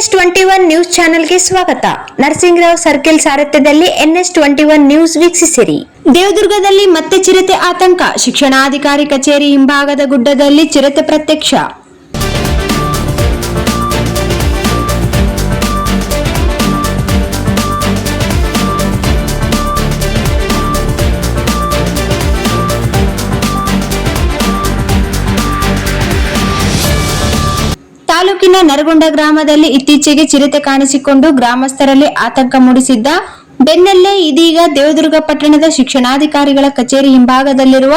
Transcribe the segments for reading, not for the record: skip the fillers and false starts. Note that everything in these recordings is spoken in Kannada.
NS21 ನ್ಯೂಸ್ ಚಾನೆಲ್ಗೆ ಸ್ವಾಗತ. ನರಸಿಂಗರಾವ್ ಸರ್ಕಲ್ ಸಾರಥ್ಯದಲ್ಲಿ NS21 ನ್ಯೂಸ್ ವೀಕ್ಷಿಸಿರಿ. ದೇವದುರ್ಗದಲ್ಲಿ ಮತ್ತೆ ಚಿರತೆ ಆತಂಕ. ಶಿಕ್ಷಣಾಧಿಕಾರಿ ಕಚೇರಿ ಹಿಂಭಾಗದ ಗುಡ್ಡದಲ್ಲಿ ಚಿರತೆ ಪ್ರತ್ಯಕ್ಷ. ತಾಲೂಕಿನ ನರಗುಂದ ಗ್ರಾಮದಲ್ಲಿ ಇತ್ತೀಚೆಗೆ ಚಿರತೆ ಕಾಣಿಸಿಕೊಂಡು ಗ್ರಾಮಸ್ಥರಲ್ಲಿ ಆತಂಕ ಮೂಡಿಸಿದ್ದ ಬೆನ್ನಲ್ಲೇ ಇದೀಗ ದೇವದುರ್ಗ ಪಟ್ಟಣದ ಶಿಕ್ಷಣಾಧಿಕಾರಿಗಳ ಕಚೇರಿ ಹಿಂಭಾಗದಲ್ಲಿರುವ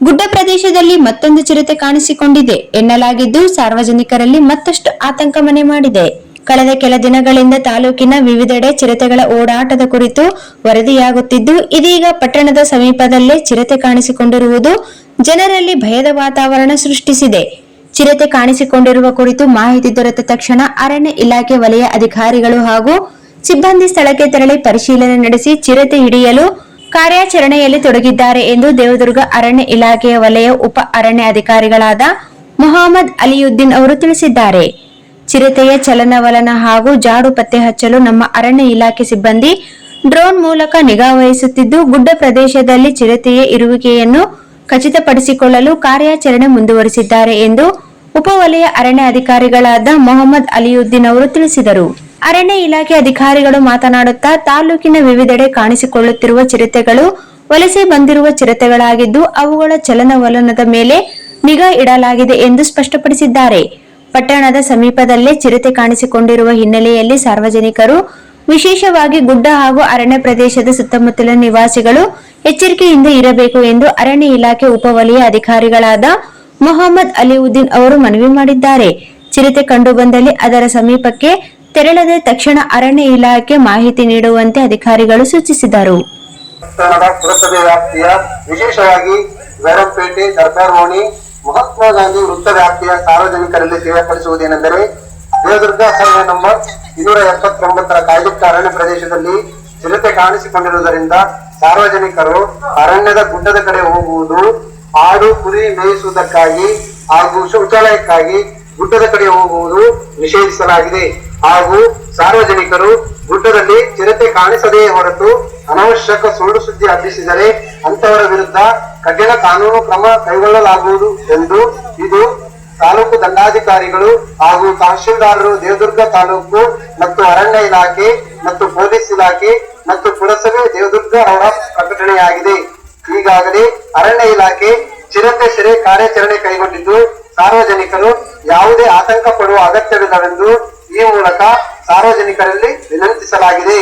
ಗುಡ್ಡ ಪ್ರದೇಶದಲ್ಲಿ ಮತ್ತೊಂದು ಚಿರತೆ ಕಾಣಿಸಿಕೊಂಡಿದೆ ಎನ್ನಲಾಗಿದ್ದು ಸಾರ್ವಜನಿಕರಲ್ಲಿ ಮತ್ತಷ್ಟು ಆತಂಕ ಮನೆ ಮಾಡಿದೆ. ಕಳೆದ ಕೆಲ ದಿನಗಳಿಂದ ತಾಲೂಕಿನ ವಿವಿಧೆಡೆ ಚಿರತೆಗಳ ಓಡಾಟದ ಕುರಿತು ವರದಿಯಾಗುತ್ತಿದ್ದು ಇದೀಗ ಪಟ್ಟಣದ ಸಮೀಪದಲ್ಲೇ ಚಿರತೆ ಕಾಣಿಸಿಕೊಂಡಿರುವುದು ಜನರಲ್ಲಿ ಭಯದ ವಾತಾವರಣ ಸೃಷ್ಟಿಸಿದೆ. ಚಿರತೆ ಕಾಣಿಸಿಕೊಂಡಿರುವ ಕುರಿತು ಮಾಹಿತಿ ದೊರೆತ ತಕ್ಷಣ ಅರಣ್ಯ ಇಲಾಖೆ ವಲಯ ಅಧಿಕಾರಿಗಳು ಹಾಗೂ ಸಿಬ್ಬಂದಿ ಸ್ಥಳಕ್ಕೆ ತೆರಳಿ ಪರಿಶೀಲನೆ ನಡೆಸಿ ಚಿರತೆ ಹಿಡಿಯಲು ಕಾರ್ಯಾಚರಣೆಯಲ್ಲಿ ತೊಡಗಿದ್ದಾರೆ ಎಂದು ದೇವದುರ್ಗ ಅರಣ್ಯ ಇಲಾಖೆಯ ವಲಯ ಉಪ ಅರಣ್ಯ ಅಧಿಕಾರಿಗಳಾದ ಮೊಹಮ್ಮದ್ ಅಲಿಯುದ್ದೀನ್ ಅವರು ತಿಳಿಸಿದ್ದಾರೆ. ಚಿರತೆಯ ಚಲನವಲನ ಹಾಗೂ ಜಾಡು ಪತ್ತೆ ಹಚ್ಚಲು ನಮ್ಮ ಅರಣ್ಯ ಇಲಾಖೆ ಸಿಬ್ಬಂದಿ ಡ್ರೋನ್ ಮೂಲಕ ನಿಗಾ ವಹಿಸುತ್ತಿದ್ದು ಗುಡ್ಡ ಪ್ರದೇಶದಲ್ಲಿ ಚಿರತೆಯ ಇರುವಿಕೆಯನ್ನು ಖಚಿತಪಡಿಸಿಕೊಳ್ಳಲು ಕಾರ್ಯಾಚರಣೆ ಮುಂದುವರಿಸಿದ್ದಾರೆ ಎಂದು ಉಪವಲಯ ಅರಣ್ಯ ಅಧಿಕಾರಿಗಳಾದ ಮೊಹಮ್ಮದ್ ಅಲಿಯುದ್ದೀನ್ ಅವರು ತಿಳಿಸಿದರು. ಅರಣ್ಯ ಇಲಾಖೆ ಅಧಿಕಾರಿಗಳು ಮಾತನಾಡುತ್ತಾ ತಾಲೂಕಿನ ವಿವಿಧೆಡೆ ಕಾಣಿಸಿಕೊಳ್ಳುತ್ತಿರುವ ಚಿರತೆಗಳು ವಲಸೆ ಬಂದಿರುವ ಚಿರತೆಗಳಾಗಿದ್ದು ಅವುಗಳ ಚಲನವಲನದ ಮೇಲೆ ನಿಗಾ ಇಡಲಾಗಿದೆ ಎಂದು ಸ್ಪಷ್ಟಪಡಿಸಿದ್ದಾರೆ. ಪಟ್ಟಣದ ಸಮೀಪದಲ್ಲೇ ಚಿರತೆ ಕಾಣಿಸಿಕೊಂಡಿರುವ ಹಿನ್ನೆಲೆಯಲ್ಲಿ ಸಾರ್ವಜನಿಕರು ವಿಶೇಷವಾಗಿ ಗುಡ್ಡ ಹಾಗೂ ಅರಣ್ಯ ಪ್ರದೇಶದ ಸುತ್ತಮುತ್ತಲಿನ ನಿವಾಸಿಗಳು ಎಚ್ಚರಿಕೆಯಿಂದ ಇರಬೇಕು ಎಂದು ಅರಣ್ಯ ಇಲಾಖೆ ಉಪವಲಯ ಅಧಿಕಾರಿಗಳಾದ ಮೊಹಮ್ಮದ್ ಅಲಿಯುದ್ದೀನ್ ಅವರು ಮನವಿ ಮಾಡಿದ್ದಾರೆ. ಚಿರತೆ ಕಂಡುಬಂದಲ್ಲಿ ಅದರ ಸಮೀಪಕ್ಕೆ ತೆರಳದೆ ತಕ್ಷಣ ಅರಣ್ಯ ಇಲಾಖೆ ಮಾಹಿತಿ ನೀಡುವಂತೆ ಅಧಿಕಾರಿಗಳು ಸೂಚಿಸಿದರು. ಪುರಸಭೆ ವ್ಯಾಪ್ತಿಯ ವಿಶೇಷವಾಗಿ ವೈರಂಪೇಟೆ, ದರ್ಬಾರ್ವಾಣಿ, ಮಹಾತ್ಮ ಗಾಂಧಿ ವೃತ್ತ ವ್ಯಾಪ್ತಿಯ ಸಾರ್ವಜನಿಕರಲ್ಲಿ ತಿಳಿಯಪಡಿಸುವುದೇನೆಂದರೆ ದೇವದುರ್ಗ ಸರ್ವೆ ನಂಬರ್ 279 ಕಾಯ್ದಿಟ್ಟ ಅರಣ್ಯ ಪ್ರದೇಶದಲ್ಲಿ ಚಿರತೆ ಕಾಣಿಸಿಕೊಂಡಿರುವುದರಿಂದ ಸಾರ್ವಜನಿಕರು ಅರಣ್ಯದ ಗುಡ್ಡದ ಕಡೆ ಹೋಗುವುದು, ಆಡು ಕುರಿ ಮೇಯಿಸುವುದಕ್ಕಾಗಿ ಹಾಗೂ ಶೌಚಾಲಯಕ್ಕಾಗಿ ಗುಡ್ಡದ ಕಡೆ ಹೋಗುವುದು ನಿಷೇಧಿಸಲಾಗಿದೆ. ಹಾಗೂ ಸಾರ್ವಜನಿಕರು ಗುಡ್ಡದಲ್ಲಿ ಚಿರತೆ ಕಾಣಿಸದೇ ಹೊರತು ಅನವಶ್ಯಕ ಸುಳ್ಳು ಸುದ್ದಿ ಹಬ್ಬಿಸಿದರೆ ಅಂತವರ ವಿರುದ್ಧ ಕಠಿಣ ಕಾನೂನು ಕ್ರಮ ಕೈಗೊಳ್ಳಲಾಗುವುದು ಎಂದು ಇದು ತಾಲೂಕು ದಂಡಾಧಿಕಾರಿಗಳು ಹಾಗೂ ತಹಶೀಲ್ದಾರರು, ದೇವದುರ್ಗ ತಾಲೂಕು ಮತ್ತು ಅರಣ್ಯ ಇಲಾಖೆ ಮತ್ತು ಪೊಲೀಸ್ ಇಲಾಖೆ ಮತ್ತು ಪುರಸಭೆ ದೇವದುರ್ಗ ಅವರ ಪ್ರಕಟಣೆಯಾಗಿದೆ. ಈಗಾಗಲೇ ಅರಣ್ಯ ಇಲಾಖೆ ಚಿರತೆ ಸೆರೆ ಕಾರ್ಯಾಚರಣೆ ಕೈಗೊಂಡಿದ್ದು ಸಾರ್ವಜನಿಕರು ಯಾವುದೇ ಆತಂಕ ಪಡುವ ಅಗತ್ಯವಿಲ್ಲವೆಂದು ಈ ಮೂಲಕ ಸಾರ್ವಜನಿಕರಲ್ಲಿ ವಿನಂತಿಸಲಾಗಿದೆ.